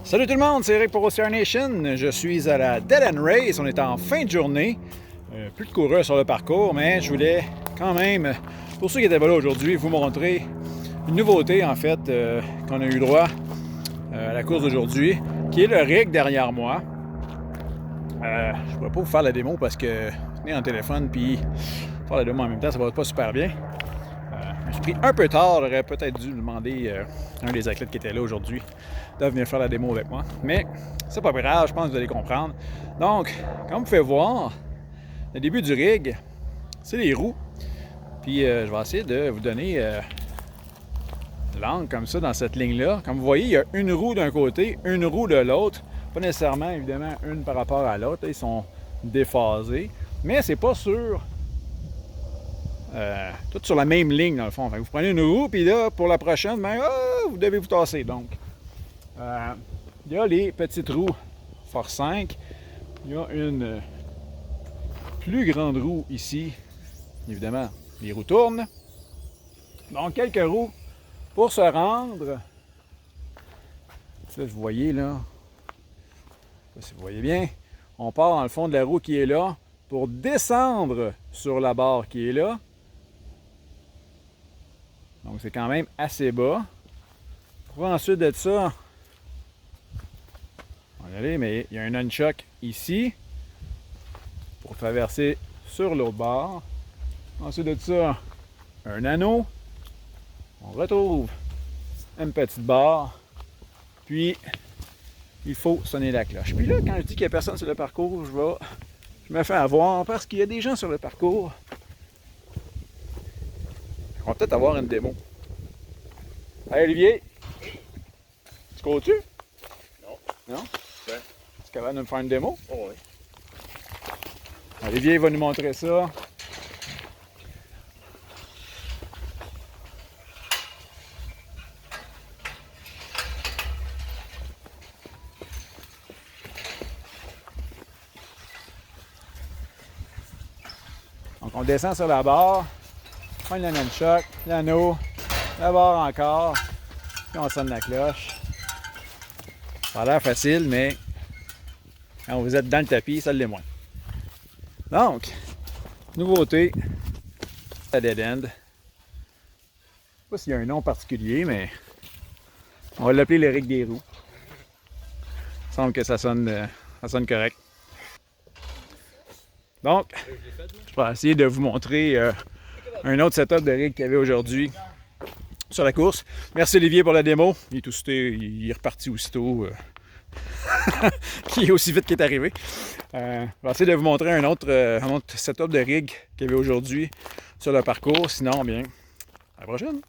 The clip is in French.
Salut tout le monde, c'est Eric pour OCR Nation. Je suis à la Dead End Race. On est en fin de journée. Plus de coureurs sur le parcours, mais je voulais quand même, pour ceux qui étaient pas là aujourd'hui, vous montrer une nouveauté en fait qu'on a eu droit à la course d'aujourd'hui, qui est le rig derrière moi. Je ne pourrais pas vous faire la démo parce que tenir en téléphone puis faire la démo en même temps, ça va pas super bien. Je suis pris un peu tard, j'aurais peut-être dû demander à un des athlètes qui était là aujourd'hui de venir faire la démo avec moi. Mais c'est pas grave, je pense que vous allez comprendre. Donc, comme vous pouvez voir, le début du rig, c'est les roues. Puis je vais essayer de vous donner l'angle comme ça dans cette ligne-là. Comme vous voyez, il y a une roue d'un côté, une roue de l'autre. Pas nécessairement, évidemment, une par rapport à l'autre. Ils sont déphasés. Mais c'est pas sûr. Tout sur la même ligne, dans le fond. Enfin, vous prenez une roue, puis là, pour la prochaine, ben, vous devez vous tasser. Donc, il y a les petites roues Force 5. Il y a une plus grande roue ici. Évidemment, les roues tournent. Donc, quelques roues pour se rendre. Là, vous voyez, là. Si vous voyez bien, on part dans le fond de la roue qui est là pour descendre sur la barre qui est là. Donc, c'est quand même assez bas. Pour ensuite de ça, regardez, mais il y a un nunchuck ici pour traverser sur l'autre bord. Ensuite de ça, un anneau. On retrouve une petite barre. Puis, il faut sonner la cloche. Puis là, quand je dis qu'il n'y a personne sur le parcours, je me fais avoir parce qu'il y a des gens sur le parcours. On va peut-être avoir une démo. Hey Olivier, tu cours-tu? Non. Non? Ouais. Tu es capable de me faire une démo? Oh oui. Olivier va nous montrer ça. Donc on descend sur la barre, on prend le nunchuck, l'anneau, la barre encore, puis on sonne la cloche. Ça a l'air facile, mais quand vous êtes dans le tapis, ça l'est moins. Donc, nouveauté, la Dead End. Je ne sais pas s'il y a un nom particulier, mais on va l'appeler le rig des roues. Il semble que ça sonne correct. Donc, je vais essayer de vous montrer un autre setup de rig qu'il y avait aujourd'hui sur la course. Merci Olivier pour la démo. Il est reparti aussitôt. Qui est aussi vite qu'il est arrivé. Je vais essayer de vous montrer un autre setup de rig qu'il y avait aujourd'hui sur le parcours. Sinon, bien, à la prochaine!